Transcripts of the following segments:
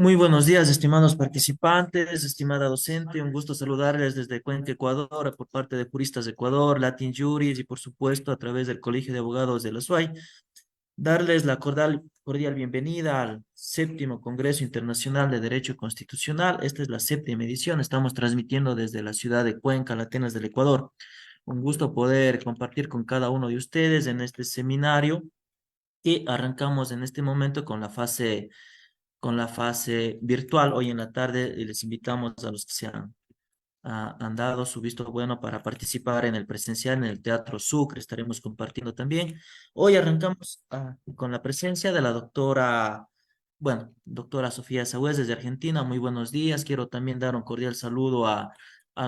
Muy buenos días, estimados participantes, estimada docente, un gusto saludarles desde Cuenca, Ecuador, por parte de Juristas de Ecuador, Latin Juris y por supuesto a través del Colegio de Abogados de la SUAY, darles la cordial bienvenida al séptimo Congreso Internacional de Derecho Constitucional. Esta es la séptima edición, estamos transmitiendo desde la ciudad de Cuenca, la Atenas del Ecuador. Un gusto poder compartir con cada uno de ustedes en este seminario y arrancamos en este momento con la fase virtual. Hoy en la tarde les invitamos a los que han dado su visto bueno para participar en el presencial en el Teatro Sucre. Estaremos compartiendo también. Hoy arrancamos con la presencia de la doctora Sofía Sagüez desde Argentina. Muy buenos días. Quiero también dar un cordial saludo a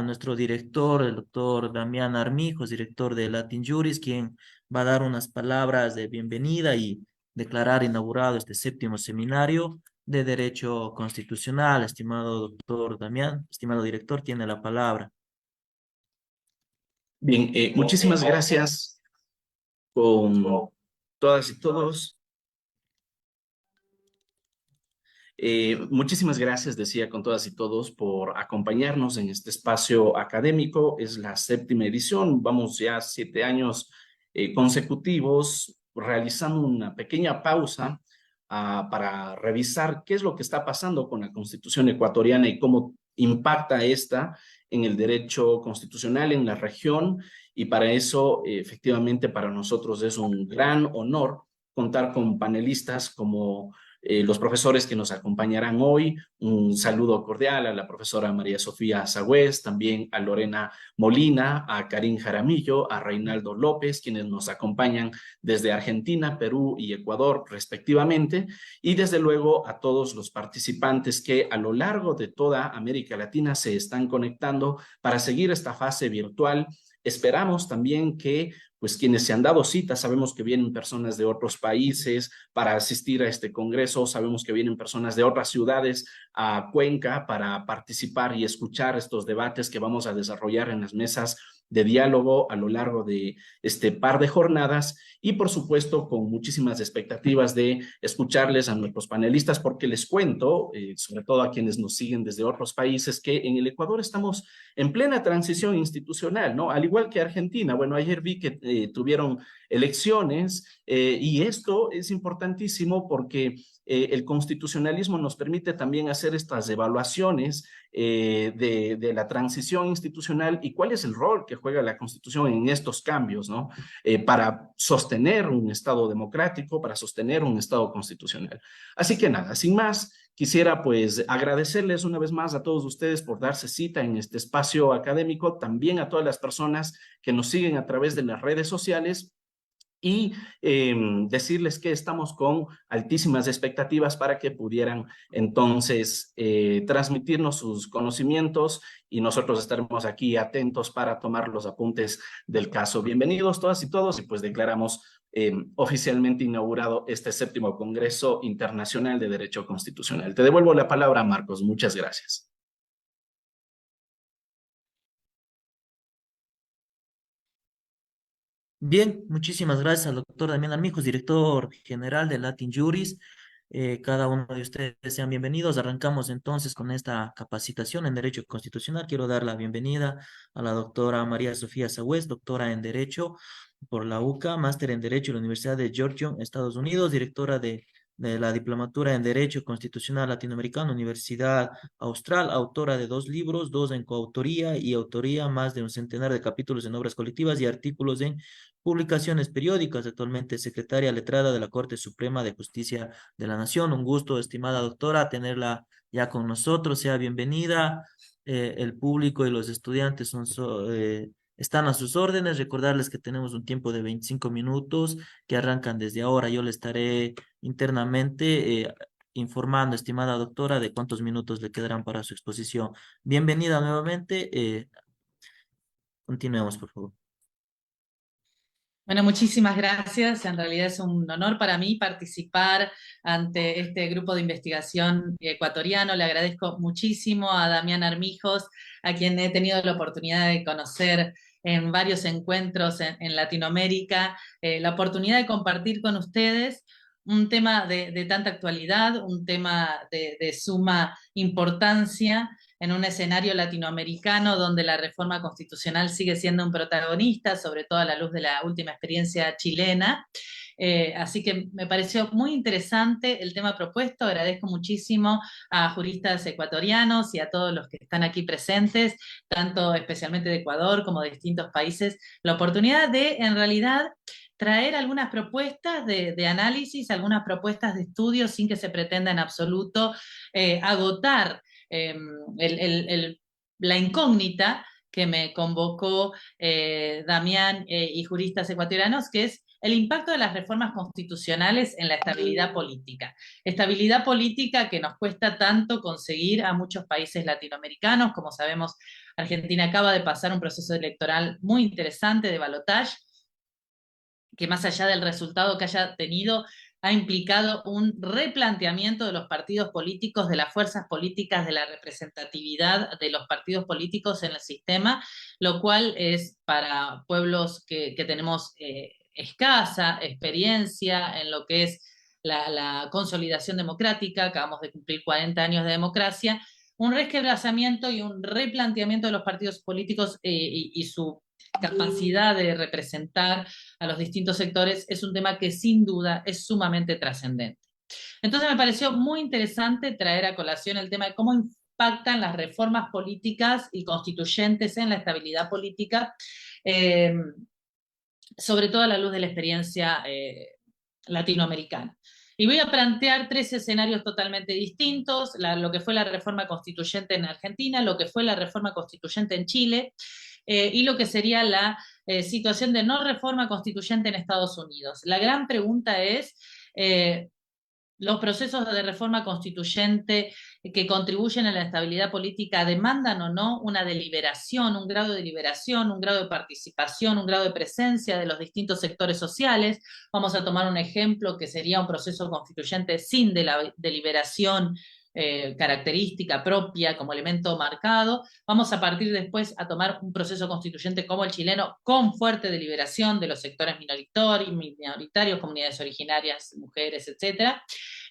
nuestro director, el doctor Damián Armijos, director de Latin Juris, quien va a dar unas palabras de bienvenida y declarar inaugurado este séptimo seminario de Derecho Constitucional. Estimado doctor Damián, estimado director, tiene la palabra. Bien, muchísimas gracias con todas y todos. Muchísimas gracias, decía, con todas y todos por acompañarnos en este espacio académico. Es la séptima edición, vamos ya 7 años consecutivos realizando una pequeña pausa para revisar qué es lo que está pasando con la Constitución ecuatoriana y cómo impacta esta en el derecho constitucional en la región. Y para eso, efectivamente, para nosotros es un gran honor contar con panelistas como los profesores que nos acompañarán hoy. Un saludo cordial a la profesora María Sofía Sagüez, también a Lorena Molina, a Karim Jaramillo, a Reinaldo López, quienes nos acompañan desde Argentina, Perú y Ecuador respectivamente, y desde luego a todos los participantes que a lo largo de toda América Latina se están conectando para seguir esta fase virtual. Esperamos también que pues quienes se han dado cita, sabemos que vienen personas de otros países para asistir a este congreso, sabemos que vienen personas de otras ciudades a Cuenca para participar y escuchar estos debates que vamos a desarrollar en las mesas de diálogo a lo largo de este par de jornadas y por supuesto con muchísimas expectativas de escucharles a nuestros panelistas porque les cuento, sobre todo a quienes nos siguen desde otros países, que en el Ecuador estamos en plena transición institucional, ¿no? Al igual que Argentina. Bueno, ayer vi que tuvieron elecciones y esto es importantísimo porque el constitucionalismo nos permite también hacer estas evaluaciones de la transición institucional y cuál es el rol que juega la Constitución en estos cambios, ¿no? Para sostener un Estado democrático, para sostener un Estado constitucional. Así que nada, sin más, quisiera pues agradecerles una vez más a todos ustedes por darse cita en este espacio académico, también a todas las personas que nos siguen a través de las redes sociales y decirles que estamos con altísimas expectativas para que pudieran entonces transmitirnos sus conocimientos y nosotros estaremos aquí atentos para tomar los apuntes del caso. Bienvenidos todas y todos y pues declaramos oficialmente inaugurado este séptimo Congreso Internacional de Derecho Constitucional. Te devuelvo la palabra, Marcos. Muchas gracias. Bien, muchísimas gracias al doctor Damián Armijos, director general de Latin Juris. Cada uno de ustedes sean bienvenidos. Arrancamos entonces con esta capacitación en Derecho Constitucional. Quiero dar la bienvenida a la doctora María Sofía Sagüez, doctora en Derecho por la UCA, máster en Derecho en la Universidad de Georgetown, Estados Unidos, directora de la Diplomatura en Derecho Constitucional Latinoamericano, Universidad Austral, autora de 2 libros, 2 en coautoría y autoría, más de un centenar de capítulos en obras colectivas y artículos en publicaciones periódicas, actualmente secretaria letrada de la Corte Suprema de Justicia de la Nación. Un gusto, estimada doctora, tenerla ya con nosotros. Sea bienvenida. El público y los estudiantes están a sus órdenes. Recordarles que tenemos un tiempo de 25 minutos que arrancan desde ahora. Yo le estaré internamente informando, estimada doctora, de cuántos minutos le quedarán para su exposición. Bienvenida nuevamente. Continuemos, por favor. Bueno, muchísimas gracias. En realidad es un honor para mí participar ante este grupo de investigación ecuatoriano. Le agradezco muchísimo a Damián Armijos, a quien he tenido la oportunidad de conocer en varios encuentros en Latinoamérica, la oportunidad de compartir con ustedes un tema de tanta actualidad, un tema de suma importancia en un escenario latinoamericano donde la reforma constitucional sigue siendo un protagonista, sobre todo a la luz de la última experiencia chilena. Así que me pareció muy interesante el tema propuesto. Agradezco muchísimo a juristas ecuatorianos y a todos los que están aquí presentes, tanto especialmente de Ecuador como de distintos países, la oportunidad de, en realidad, traer algunas propuestas de análisis, algunas propuestas de estudio sin que se pretenda en absoluto agotar la incógnita que me convocó Damián y juristas ecuatorianos, que es el impacto de las reformas constitucionales en la estabilidad política. Estabilidad política que nos cuesta tanto conseguir a muchos países latinoamericanos. Como sabemos, Argentina acaba de pasar un proceso electoral muy interesante de balotaje, que más allá del resultado que haya tenido, ha implicado un replanteamiento de los partidos políticos, de las fuerzas políticas, de la representatividad de los partidos políticos en el sistema, lo cual es para pueblos que tenemos escasa experiencia en lo que es la consolidación democrática, acabamos de cumplir 40 años de democracia, un resquebrajamiento y un replanteamiento de los partidos políticos y su capacidad de representar a los distintos sectores es un tema que sin duda es sumamente trascendente. Entonces me pareció muy interesante traer a colación el tema de cómo impactan las reformas políticas y constituyentes en la estabilidad política, sobre todo a la luz de la experiencia latinoamericana. Y voy a plantear tres escenarios totalmente distintos, lo que fue la reforma constituyente en Argentina, lo que fue la reforma constituyente en Chile, y lo que sería la situación de no reforma constituyente en Estados Unidos. La gran pregunta es, ¿los procesos de reforma constituyente que contribuyen a la estabilidad política demandan o no una deliberación, un grado de deliberación, un grado de participación, un grado de presencia de los distintos sectores sociales? Vamos a tomar un ejemplo que sería un proceso constituyente sin deliberación característica propia como elemento marcado. Vamos a partir después a tomar un proceso constituyente como el chileno con fuerte deliberación de los sectores minoritarios, comunidades originarias, mujeres, etcétera.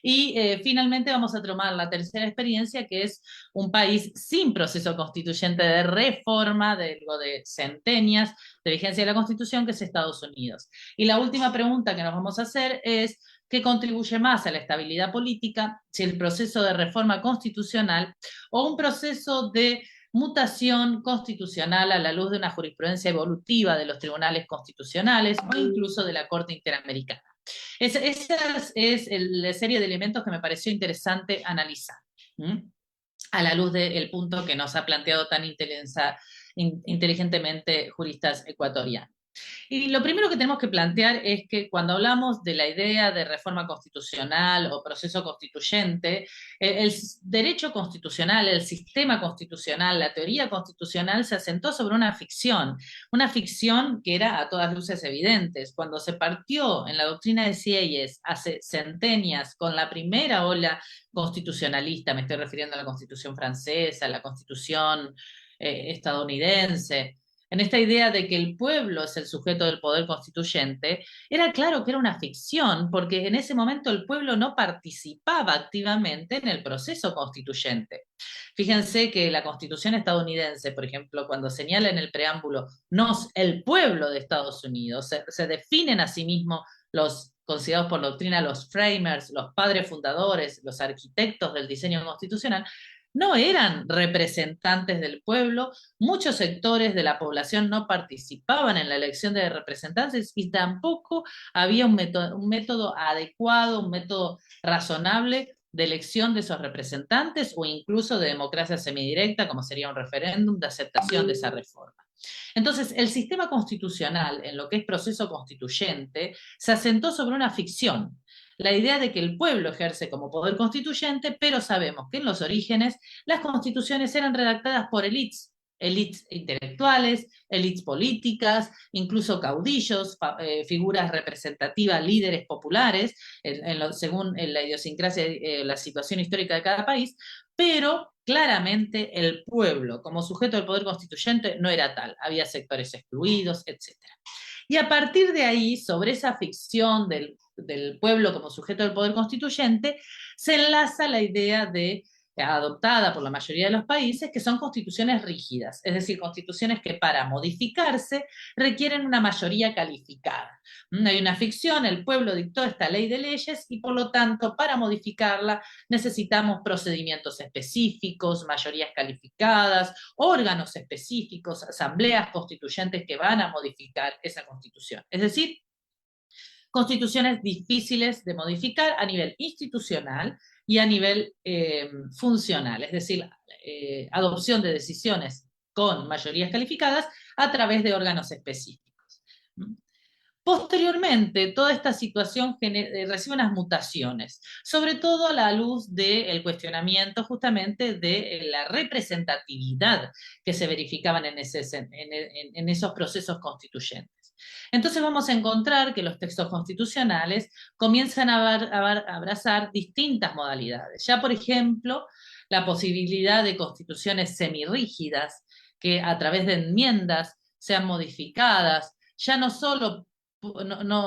Y finalmente vamos a tomar la tercera experiencia, que es un país sin proceso constituyente de reforma, de centenias de vigencia de la Constitución, que es Estados Unidos. Y la última pregunta que nos vamos a hacer es, ¿qué contribuye más a la estabilidad política, si el proceso de reforma constitucional o un proceso de mutación constitucional a la luz de una jurisprudencia evolutiva de los tribunales constitucionales o incluso de la Corte Interamericana? Esa es la serie de elementos que me pareció interesante analizar, a la luz del punto que nos ha planteado tan inteligentemente juristas ecuatorianos. Y lo primero que tenemos que plantear es que cuando hablamos de la idea de reforma constitucional o proceso constituyente, el derecho constitucional, el sistema constitucional, la teoría constitucional se asentó sobre una ficción que era a todas luces evidente. Cuando se partió en la doctrina de Sieyès hace centenias con la primera ola constitucionalista, me estoy refiriendo a la Constitución francesa, a la Constitución estadounidense, en esta idea de que el pueblo es el sujeto del poder constituyente, era claro que era una ficción, porque en ese momento el pueblo no participaba activamente en el proceso constituyente. Fíjense que la Constitución estadounidense, por ejemplo, cuando señala en el preámbulo el pueblo de Estados Unidos, se definen a sí mismos los considerados por doctrina los framers, los padres fundadores, los arquitectos del diseño constitucional, no eran representantes del pueblo, muchos sectores de la población no participaban en la elección de representantes y tampoco había un método adecuado, un método razonable de elección de esos representantes o incluso de democracia semidirecta, como sería un referéndum de aceptación de esa reforma. Entonces, el sistema constitucional, en lo que es proceso constituyente, se asentó sobre una ficción, la idea de que el pueblo ejerce como poder constituyente, pero sabemos que en los orígenes las constituciones eran redactadas por élites intelectuales, élites políticas, incluso caudillos, figuras representativas, líderes populares, según la idiosincrasia, la situación histórica de cada país, pero claramente el pueblo como sujeto del poder constituyente no era tal, había sectores excluidos, etc. Y a partir de ahí, sobre esa ficción del pueblo como sujeto del poder constituyente, se enlaza la idea adoptada por la mayoría de los países, que son constituciones rígidas, es decir, constituciones que para modificarse requieren una mayoría calificada. Hay una ficción, el pueblo dictó esta ley de leyes y por lo tanto para modificarla necesitamos procedimientos específicos, mayorías calificadas, órganos específicos, asambleas constituyentes que van a modificar esa constitución. Es decir, constituciones difíciles de modificar a nivel institucional y a nivel funcional, es decir, adopción de decisiones con mayorías calificadas a través de órganos específicos. Posteriormente, toda esta situación recibe unas mutaciones, sobre todo a la luz del cuestionamiento justamente de la representatividad que se verificaban en esos procesos constituyentes. Entonces vamos a encontrar que los textos constitucionales comienzan a abrazar distintas modalidades. Ya, por ejemplo, la posibilidad de constituciones semirrígidas que a través de enmiendas sean modificadas, ya no solo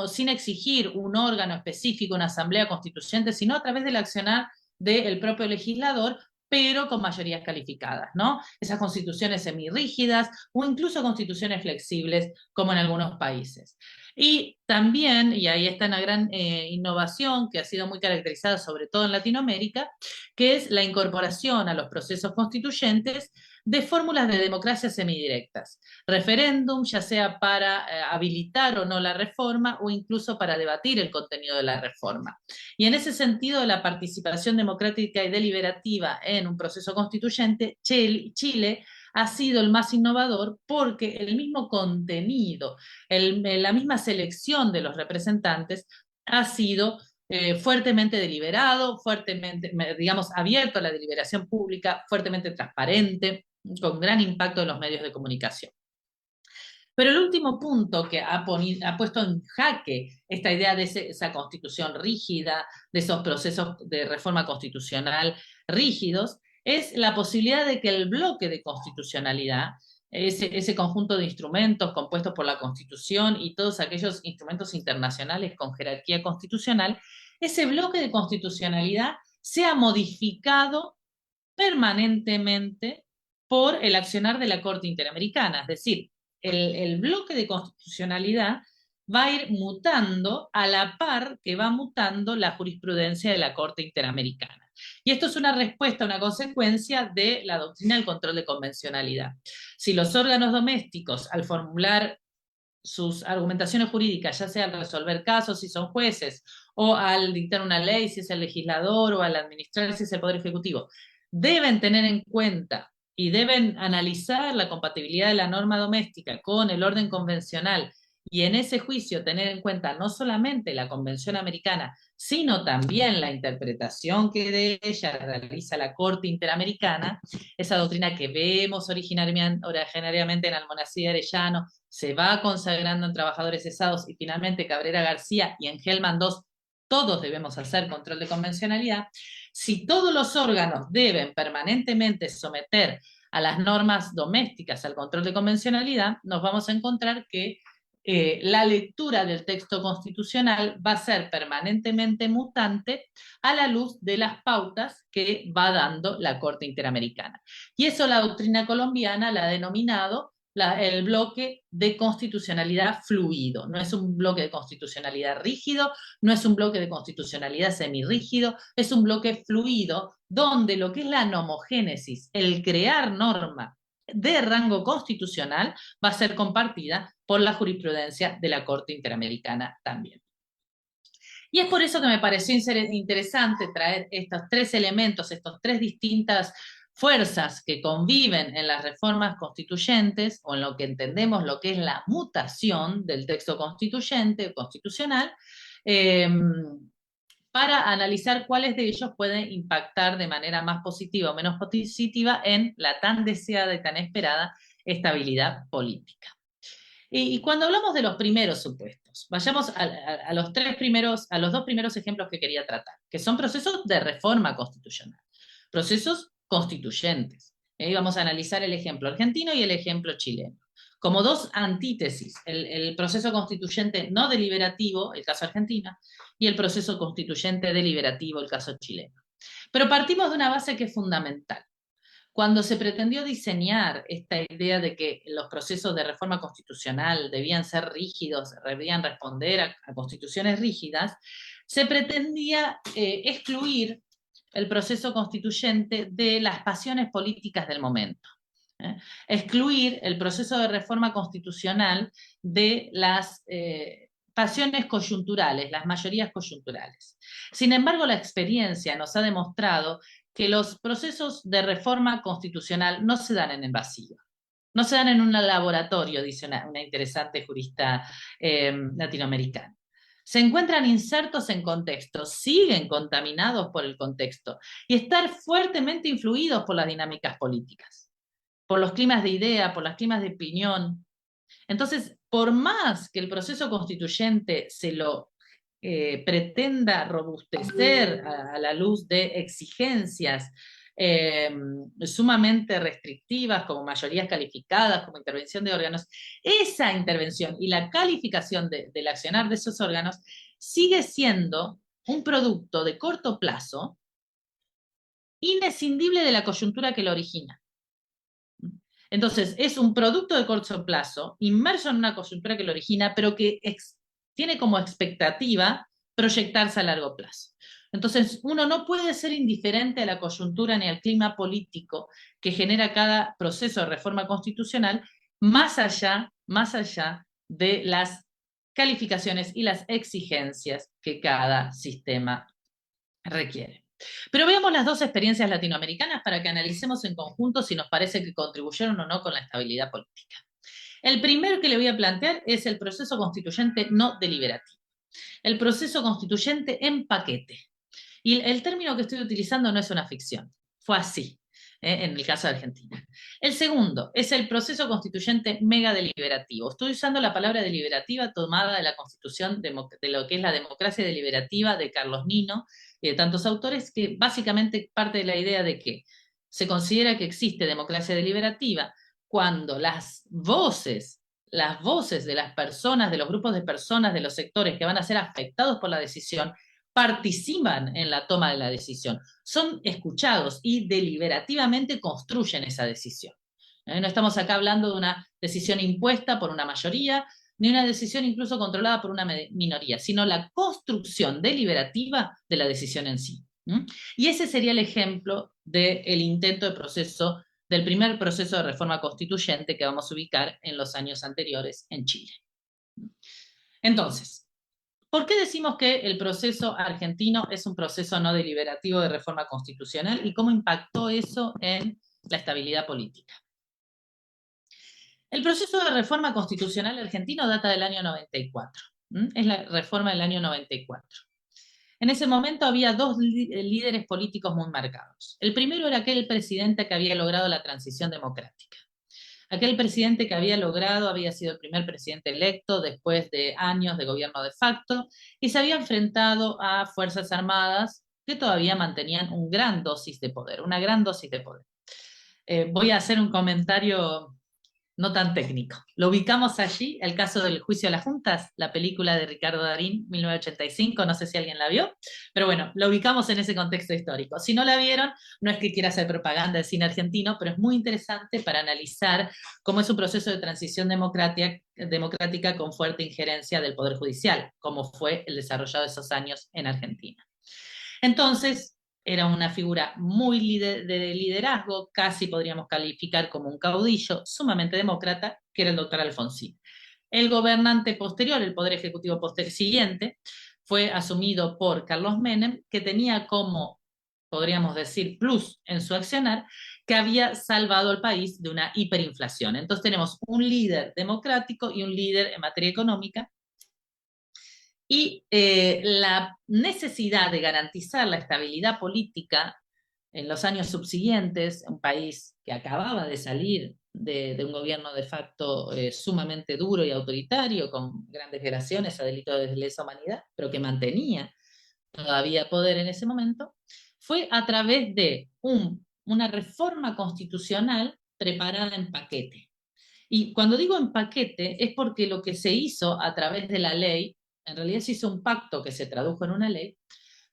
sin exigir un órgano específico, una asamblea constituyente, sino a través del accionar del propio legislador, pero con mayorías calificadas, ¿no? Esas constituciones semirrígidas o incluso constituciones flexibles, como en algunos países. Y también, y ahí está una gran innovación que ha sido muy caracterizada sobre todo en Latinoamérica, que es la incorporación a los procesos constituyentes de fórmulas de democracia semidirectas, referéndum, ya sea para habilitar o no la reforma o incluso para debatir el contenido de la reforma. Y en ese sentido, la participación democrática y deliberativa en un proceso constituyente, Chile ha sido el más innovador porque el mismo contenido, la misma selección de los representantes ha sido fuertemente deliberado, fuertemente, digamos, abierto a la deliberación pública, fuertemente transparente, con gran impacto en los medios de comunicación. Pero el último punto que ha puesto en jaque esta idea de esa constitución rígida, de esos procesos de reforma constitucional rígidos, es la posibilidad de que el bloque de constitucionalidad, ese conjunto de instrumentos compuestos por la Constitución y todos aquellos instrumentos internacionales con jerarquía constitucional, ese bloque de constitucionalidad sea modificado permanentemente por el accionar de la Corte Interamericana. Es decir, el bloque de constitucionalidad va a ir mutando a la par que va mutando la jurisprudencia de la Corte Interamericana. Y esto es una respuesta, una consecuencia de la doctrina del control de convencionalidad. Si los órganos domésticos, al formular sus argumentaciones jurídicas, ya sea al resolver casos si son jueces, o al dictar una ley si es el legislador, o al administrar si es el Poder Ejecutivo, deben tener en cuenta y deben analizar la compatibilidad de la norma doméstica con el orden convencional y en ese juicio tener en cuenta no solamente la Convención Americana, sino también la interpretación que de ella realiza la Corte Interamericana, esa doctrina que vemos originariamente en Almonacid Arellano, se va consagrando en Trabajadores Cesados y finalmente Cabrera García y en Hellman II, todos debemos hacer control de convencionalidad. Si todos los órganos deben permanentemente someter a las normas domésticas al control de convencionalidad, nos vamos a encontrar que la lectura del texto constitucional va a ser permanentemente mutante a la luz de las pautas que va dando la Corte Interamericana. Y eso la doctrina colombiana la ha denominado el bloque de constitucionalidad fluido. No es un bloque de constitucionalidad rígido, no es un bloque de constitucionalidad semirrígido, es un bloque fluido donde lo que es la nomogénesis, el crear norma de rango constitucional, va a ser compartida por la jurisprudencia de la Corte Interamericana también. Y es por eso que me pareció interesante traer estos tres elementos, estas tres distintas fuerzas que conviven en las reformas constituyentes, o en lo que entendemos lo que es la mutación del texto constituyente o constitucional, para analizar cuáles de ellos pueden impactar de manera más positiva o menos positiva en la tan deseada y tan esperada estabilidad política. Y cuando hablamos de los primeros supuestos, vayamos a los dos primeros ejemplos que quería tratar, que son procesos de reforma constitucional, procesos constituyentes. Vamos a analizar el ejemplo argentino y el ejemplo chileno. como dos antítesis, el proceso constituyente no deliberativo, el caso argentino, y el proceso constituyente deliberativo, el caso chileno. Pero partimos de una base que es fundamental. Cuando se pretendió diseñar esta idea de que los procesos de reforma constitucional debían ser rígidos, debían responder a constituciones rígidas, se pretendía excluir el proceso constituyente de las pasiones políticas del momento. Excluir el proceso de reforma constitucional de las pasiones coyunturales, las mayorías coyunturales. Sin embargo, la experiencia nos ha demostrado que los procesos de reforma constitucional no se dan en el vacío, no se dan en un laboratorio, dice una interesante jurista latinoamericana. Se encuentran insertos en contextos, siguen contaminados por el contexto y están fuertemente influidos por las dinámicas políticas, por los climas de idea, por los climas de opinión. Entonces, por más que el proceso constituyente se lo pretenda robustecer a la luz de exigencias sumamente restrictivas, como mayorías calificadas, como intervención de órganos, esa intervención y la calificación del accionar de esos órganos sigue siendo un producto de corto plazo inescindible de la coyuntura que lo origina. Entonces, es un producto de corto plazo, inmerso en una coyuntura que lo origina, pero que tiene como expectativa proyectarse a largo plazo. Entonces, uno no puede ser indiferente a la coyuntura ni al clima político que genera cada proceso de reforma constitucional, más allá de las calificaciones y las exigencias que cada sistema requiere. Pero veamos las dos experiencias latinoamericanas para que analicemos en conjunto si nos parece que contribuyeron o no con la estabilidad política. El primero que le voy a plantear es el proceso constituyente no deliberativo. El proceso constituyente en paquete. Y el término que estoy utilizando no es una ficción, fue así, en el caso de Argentina. El segundo es el proceso constituyente mega deliberativo. Estoy usando la palabra deliberativa tomada de la Constitución de lo que es la democracia deliberativa de Carlos Nino y de tantos autores, que básicamente parte de la idea de que se considera que existe democracia deliberativa cuando las voces de las personas, de los grupos de personas, de los sectores que van a ser afectados por la decisión, participan en la toma de la decisión, son escuchados y deliberativamente construyen esa decisión. No estamos acá hablando de una decisión impuesta por una mayoría, ni una decisión incluso controlada por una minoría, sino la construcción deliberativa de la decisión en sí. Y ese sería el ejemplo del intento de proceso, del primer proceso de reforma constituyente que vamos a ubicar en los años anteriores en Chile. Entonces, ¿por qué decimos que el proceso argentino es un proceso no deliberativo de reforma constitucional y cómo impactó eso en la estabilidad política? El proceso de reforma constitucional argentino data del año 94. Es la reforma del año 94. En ese momento había dos líderes políticos muy marcados. El primero era aquel presidente que había logrado la transición democrática. Aquel presidente que había sido el primer presidente electo después de años de gobierno de facto y se había enfrentado a fuerzas armadas que todavía mantenían una gran dosis de poder. Voy a hacer un comentario no tan técnico. Lo ubicamos allí, el caso del juicio a las juntas, la película de Ricardo Darín, 1985, no sé si alguien la vio, pero bueno, lo ubicamos en ese contexto histórico. Si no la vieron, no es que quiera hacer propaganda del cine argentino, pero es muy interesante para analizar cómo es un proceso de transición democrática con fuerte injerencia del Poder Judicial, como fue el desarrollado de esos años en Argentina. Entonces, era una figura muy de liderazgo, casi podríamos calificar como un caudillo, sumamente demócrata, que era el doctor Alfonsín. El gobernante posterior, el poder ejecutivo siguiente, fue asumido por Carlos Menem, que tenía como, podríamos decir, plus en su accionar, que había salvado al país de una hiperinflación. Entonces tenemos un líder democrático y un líder en materia económica, y la necesidad de garantizar la estabilidad política en los años subsiguientes, un país que acababa de salir de un gobierno de facto sumamente duro y autoritario, con grandes violaciones a delitos de lesa humanidad, pero que mantenía todavía poder en ese momento, fue a través de una reforma constitucional preparada en paquete. Y cuando digo en paquete es porque lo que se hizo a través de la ley, en realidad se hizo un pacto que se tradujo en una ley,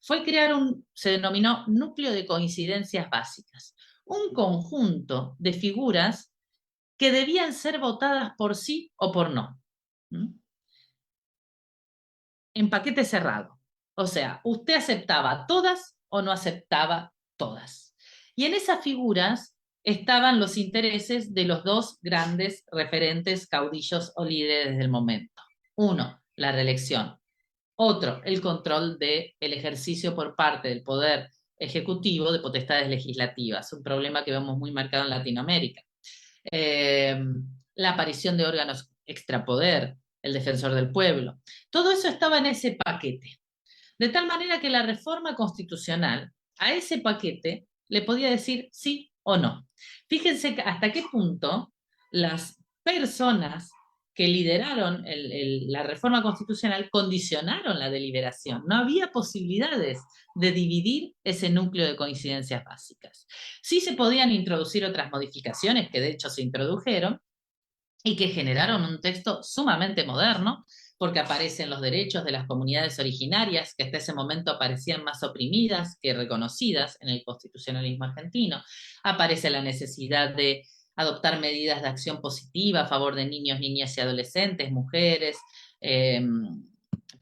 fue crear se denominó núcleo de coincidencias básicas, un conjunto de figuras que debían ser votadas por sí o por no. ¿Mm? En paquete cerrado. O sea, usted aceptaba todas o no aceptaba todas. Y en esas figuras estaban los intereses de los dos grandes referentes, caudillos o líderes del momento. Uno, la reelección. Otro, el control del ejercicio por parte del poder ejecutivo de potestades legislativas, un problema que vemos muy marcado en Latinoamérica. Eh, la aparición de órganos extrapoder, el defensor del pueblo. Todo eso estaba en ese paquete. De tal manera que la reforma constitucional a ese paquete le podía decir sí o no. Fíjense hasta qué punto las personas que lideraron la reforma constitucional condicionaron la deliberación. No había posibilidades de dividir ese núcleo de coincidencias básicas. Sí se podían introducir otras modificaciones, que de hecho se introdujeron, y que generaron un texto sumamente moderno, porque aparecen los derechos de las comunidades originarias, que hasta ese momento parecían más oprimidas que reconocidas en el constitucionalismo argentino. Aparece la necesidad de adoptar medidas de acción positiva a favor de niños, niñas y adolescentes, mujeres,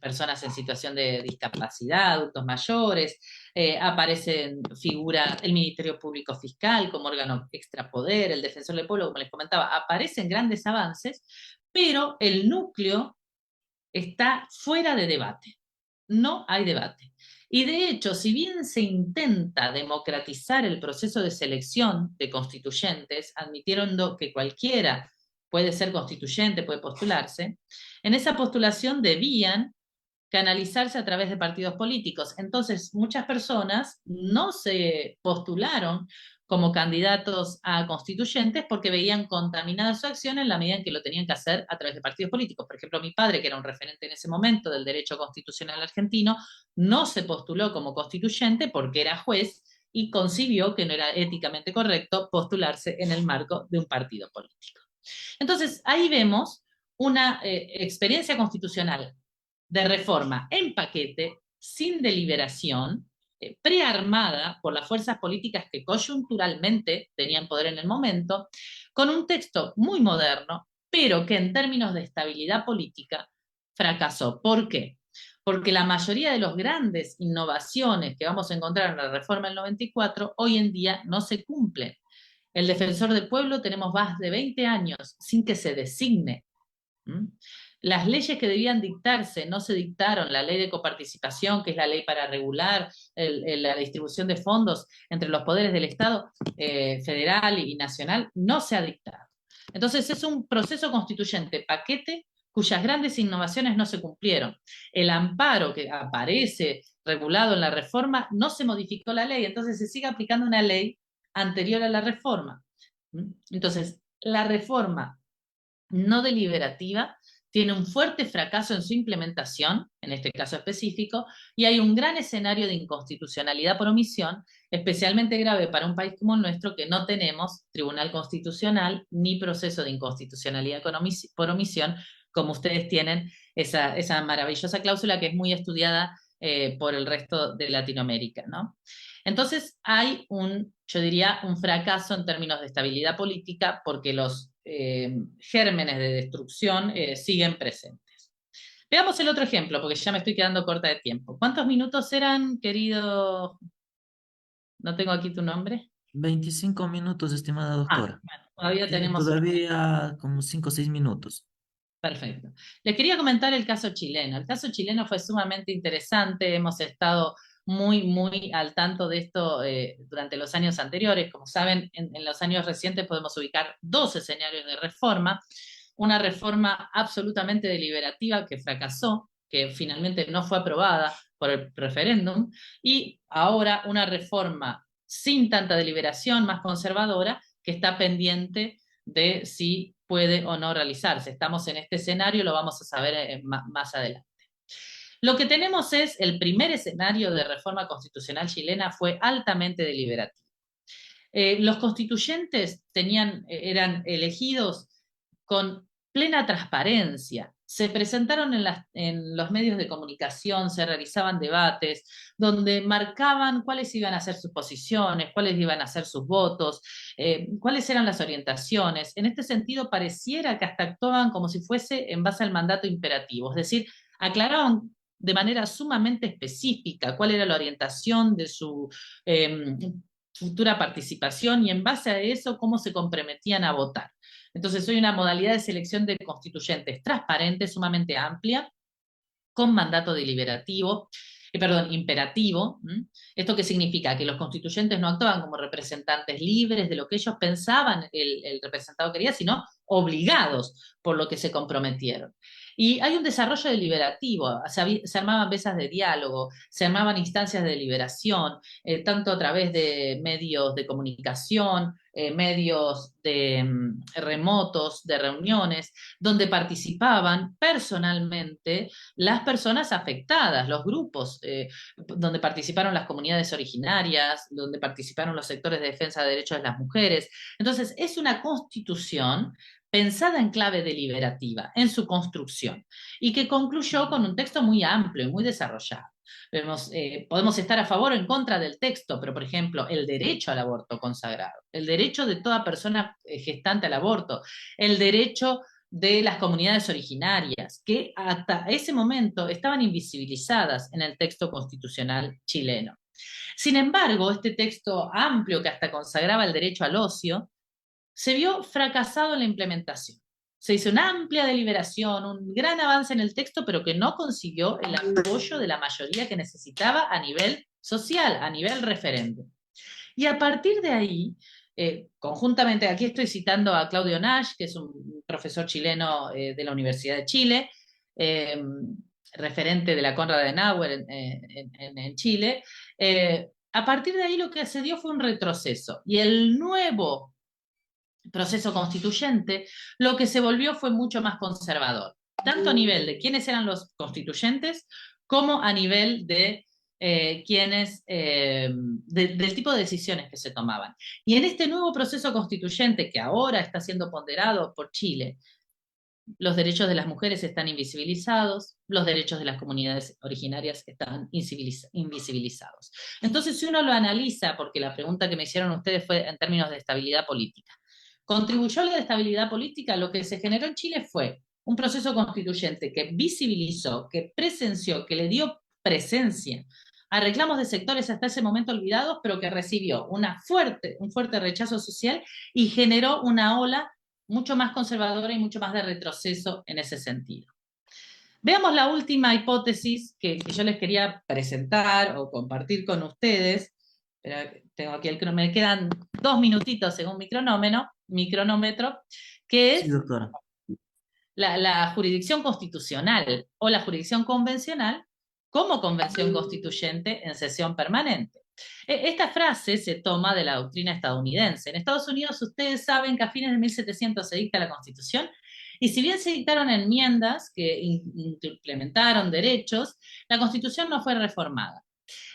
personas en situación de discapacidad, adultos mayores. Aparece figura el Ministerio Público Fiscal como órgano extrapoder, el Defensor del Pueblo, como les comentaba. Aparecen grandes avances, pero el núcleo está fuera de debate. No hay debate. Y de hecho, si bien se intenta democratizar el proceso de selección de constituyentes, admitiendo que cualquiera puede ser constituyente, puede postularse, en esa postulación debían canalizarse a través de partidos políticos. Entonces, muchas personas no se postularon como candidatos a constituyentes porque veían contaminada su acción en la medida en que lo tenían que hacer a través de partidos políticos. Por ejemplo, mi padre, que era un referente en ese momento del derecho constitucional argentino, no se postuló como constituyente porque era juez y concibió que no era éticamente correcto postularse en el marco de un partido político. Entonces, ahí vemos una experiencia constitucional de reforma en paquete, sin deliberación, prearmada por las fuerzas políticas que coyunturalmente tenían poder en el momento, con un texto muy moderno, pero que en términos de estabilidad política fracasó. ¿Por qué? Porque la mayoría de las grandes innovaciones que vamos a encontrar en la reforma del 94 hoy en día no se cumplen. El defensor del pueblo tenemos más de 20 años sin que se designe. Las leyes que debían dictarse no se dictaron. La ley de coparticipación, que es la ley para regular la distribución de fondos entre los poderes del Estado federal y nacional, no se ha dictado. Entonces es un proceso constituyente paquete cuyas grandes innovaciones no se cumplieron. El amparo que aparece regulado en la reforma no se modificó la ley, entonces se sigue aplicando una ley anterior a la reforma. Entonces, la reforma no deliberativa tiene un fuerte fracaso en su implementación, en este caso específico, y hay un gran escenario de inconstitucionalidad por omisión, especialmente grave para un país como el nuestro, que no tenemos tribunal constitucional ni proceso de inconstitucionalidad por omisión, como ustedes tienen esa maravillosa cláusula que es muy estudiada por el resto de Latinoamérica, ¿no? Entonces hay yo diría, un fracaso en términos de estabilidad política porque los gérmenes de destrucción siguen presentes. Veamos el otro ejemplo, porque ya me estoy quedando corta de tiempo. ¿Cuántos minutos eran, querido? No tengo aquí tu nombre. 25 minutos, estimada doctora. Bueno, todavía Tiene tenemos. todavía como 5 o 6 minutos. Perfecto. Les quería comentar el caso chileno. El caso chileno fue sumamente interesante. Hemos estado muy, muy al tanto de esto durante los años anteriores. Como saben, en los años recientes podemos ubicar dos escenarios de reforma. Una reforma absolutamente deliberativa que fracasó, que finalmente no fue aprobada por el referéndum, y ahora una reforma sin tanta deliberación, más conservadora, que está pendiente de si puede o no realizarse. Estamos en este escenario, lo vamos a saber más adelante. Lo que tenemos es el primer escenario de reforma constitucional chilena fue altamente deliberativo. Los constituyentes eran elegidos con plena transparencia. Se presentaron en los medios de comunicación, se realizaban debates donde marcaban cuáles iban a ser sus posiciones, cuáles iban a ser sus votos, cuáles eran las orientaciones. En este sentido, pareciera que hasta actuaban como si fuese en base al mandato imperativo, es decir, aclaraban de manera sumamente específica cuál era la orientación de su futura participación y en base a eso cómo se comprometían a votar. Entonces, hoy una modalidad de selección de constituyentes transparente, sumamente amplia, con mandato deliberativo, imperativo. ¿Esto qué significa? Que los constituyentes no actuaban como representantes libres de lo que ellos pensaban el representado quería, sino obligados por lo que se comprometieron. Y hay un desarrollo deliberativo, se armaban mesas de diálogo, se armaban instancias de deliberación, tanto a través de medios de comunicación, medios remotos, de reuniones, donde participaban personalmente las personas afectadas, los grupos, donde participaron las comunidades originarias, donde participaron los sectores de defensa de derechos de las mujeres. Entonces, es una constitución pensada en clave deliberativa, en su construcción, y que concluyó con un texto muy amplio y muy desarrollado. Podemos estar a favor o en contra del texto, pero por ejemplo, el derecho al aborto consagrado, el derecho de toda persona gestante al aborto, el derecho de las comunidades originarias, que hasta ese momento estaban invisibilizadas en el texto constitucional chileno. Sin embargo, este texto amplio que hasta consagraba el derecho al ocio, se vio fracasado en la implementación. Se hizo una amplia deliberación, un gran avance en el texto, pero que no consiguió el apoyo de la mayoría que necesitaba a nivel social, a nivel referéndum. Y a partir de ahí, conjuntamente, aquí estoy citando a Claudio Nash, que es un profesor chileno de la Universidad de Chile, referente de la Konrad Adenauer en Chile. A partir de ahí lo que se dio fue un retroceso. Y el nuevo proceso constituyente, lo que se volvió fue mucho más conservador, tanto a nivel de quiénes eran los constituyentes, como a nivel de del tipo de decisiones que se tomaban. Y en este nuevo proceso constituyente que ahora está siendo ponderado por Chile, los derechos de las mujeres están invisibilizados, los derechos de las comunidades originarias están invisibilizados. Entonces, si uno lo analiza, porque la pregunta que me hicieron ustedes fue en términos de estabilidad política, ¿contribuyó a la estabilidad política? Lo que se generó en Chile fue un proceso constituyente que visibilizó, que presenció, que le dio presencia a reclamos de sectores hasta ese momento olvidados, pero que recibió un fuerte rechazo social y generó una ola mucho más conservadora y mucho más de retroceso en ese sentido. Veamos la última hipótesis que yo les quería presentar o compartir con ustedes. Pero tengo aquí me quedan 2 minutitos según mi cronómetro, que es Sí, doctora. la jurisdicción constitucional o la jurisdicción convencional como convención constituyente en sesión permanente. Esta frase se toma de la doctrina estadounidense. En Estados Unidos ustedes saben que a fines de 1700 se dicta la Constitución y si bien se dictaron enmiendas que implementaron derechos, la Constitución no fue reformada.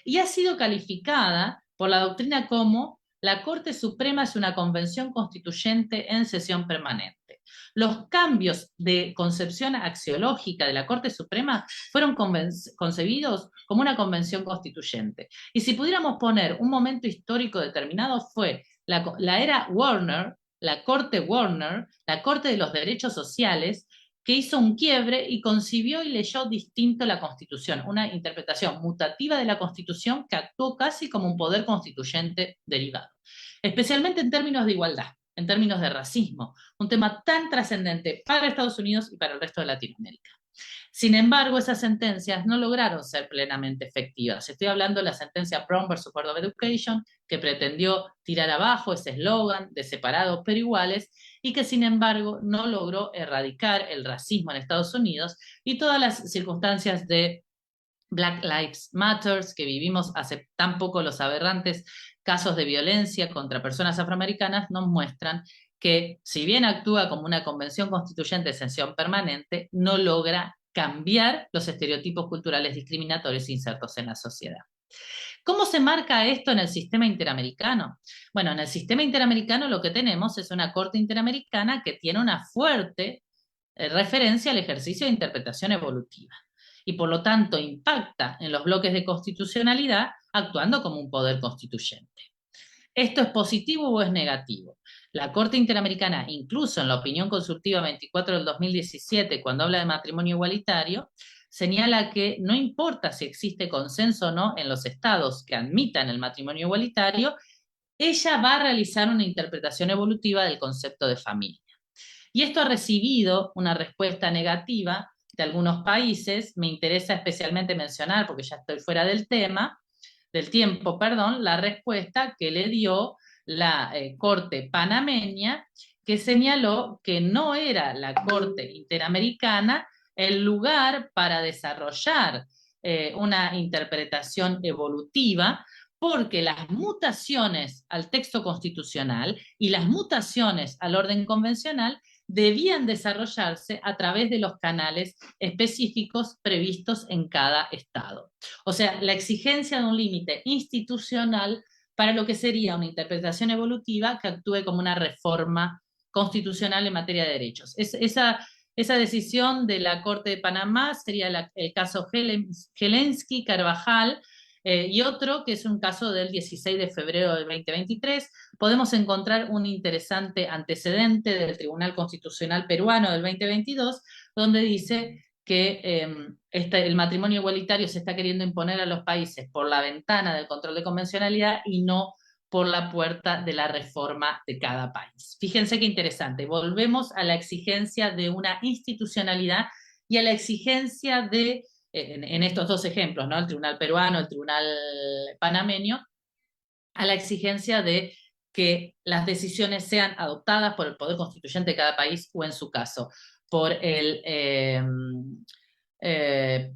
Y ha sido calificada por la doctrina como la Corte Suprema es una convención constituyente en sesión permanente. Los cambios de concepción axiológica de la Corte Suprema fueron concebidos como una convención constituyente. Y si pudiéramos poner un momento histórico determinado, fue la era Warner, la Corte Warner, la Corte de los Derechos Sociales, que hizo un quiebre y concibió y leyó distinto la Constitución, una interpretación mutativa de la Constitución que actuó casi como un poder constituyente derivado, especialmente en términos de igualdad, en términos de racismo, un tema tan trascendente para Estados Unidos y para el resto de Latinoamérica. Sin embargo, esas sentencias no lograron ser plenamente efectivas. Estoy hablando de la sentencia Brown versus Board of Education, que pretendió tirar abajo ese eslogan de separados pero iguales, y que sin embargo no logró erradicar el racismo en Estados Unidos y todas las circunstancias de Black Lives Matter que vivimos hace tan poco, los aberrantes casos de violencia contra personas afroamericanas nos muestran que si bien actúa como una convención constituyente de sesión permanente, no logra cambiar los estereotipos culturales discriminatorios insertos en la sociedad. ¿Cómo se marca esto en el sistema interamericano? Bueno, en el sistema interamericano lo que tenemos es una Corte Interamericana que tiene una fuerte referencia al ejercicio de interpretación evolutiva y por lo tanto impacta en los bloques de constitucionalidad actuando como un poder constituyente. ¿Esto es positivo o es negativo? La Corte Interamericana, incluso en la opinión consultiva 24 del 2017, cuando habla de matrimonio igualitario, señala que no importa si existe consenso o no en los estados que admitan el matrimonio igualitario, ella va a realizar una interpretación evolutiva del concepto de familia. Y esto ha recibido una respuesta negativa de algunos países. Me interesa especialmente mencionar, porque ya estoy fuera del tema, del tiempo, perdón, la respuesta que le dio la Corte panameña, que señaló que no era la Corte Interamericana el lugar para desarrollar una interpretación evolutiva, porque las mutaciones al texto constitucional y las mutaciones al orden convencional debían desarrollarse a través de los canales específicos previstos en cada estado. O sea, la exigencia de un límite institucional para lo que sería una interpretación evolutiva que actúe como una reforma constitucional en materia de derechos. Esa decisión de la Corte de Panamá sería el caso Zelensky-Carvajal, y otro que es un caso del 16 de febrero del 2023. Podemos encontrar un interesante antecedente del Tribunal Constitucional Peruano del 2022, donde dice que el matrimonio igualitario se está queriendo imponer a los países por la ventana del control de convencionalidad y no por la puerta de la reforma de cada país. Fíjense qué interesante. Volvemos a la exigencia de una institucionalidad y a la exigencia de en estos dos ejemplos, ¿no? El tribunal peruano, el tribunal panameño, a la exigencia de que las decisiones sean adoptadas por el poder constituyente de cada país o, en su caso, por el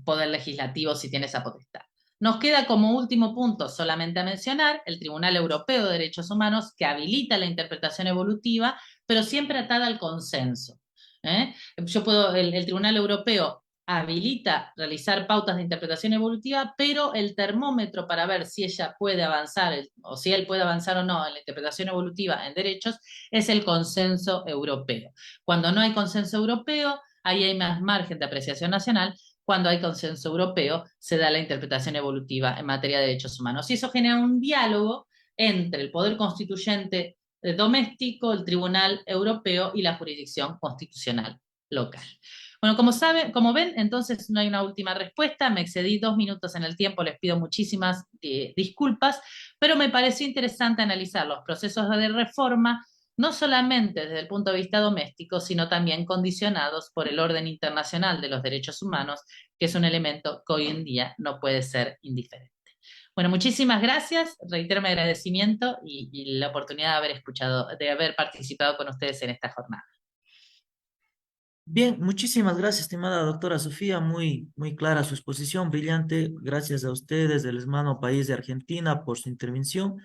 poder legislativo si tiene esa potestad. Nos queda como último punto solamente a mencionar el Tribunal Europeo de Derechos Humanos, que habilita la interpretación evolutiva, pero siempre atada al consenso. El Tribunal Europeo habilita realizar pautas de interpretación evolutiva, pero el termómetro para ver si ella puede avanzar o si él puede avanzar o no en la interpretación evolutiva en derechos es el consenso europeo. Cuando no hay consenso europeo, ahí hay más margen de apreciación nacional. Cuando hay consenso europeo, se da la interpretación evolutiva en materia de derechos humanos. Y eso genera un diálogo entre el poder constituyente doméstico, el Tribunal Europeo y la jurisdicción constitucional local. Bueno, como ven, entonces no hay una última respuesta. Me excedí 2 minutos en el tiempo, les pido muchísimas disculpas, pero me pareció interesante analizar los procesos de reforma, no solamente desde el punto de vista doméstico, sino también condicionados por el orden internacional de los derechos humanos, que es un elemento que hoy en día no puede ser indiferente. Bueno, muchísimas gracias, reitero mi agradecimiento y la oportunidad de haber participado con ustedes en esta jornada. Bien, muchísimas gracias, estimada doctora Sofía, muy clara su exposición, brillante. Gracias a ustedes del hermano país de Argentina por su intervención.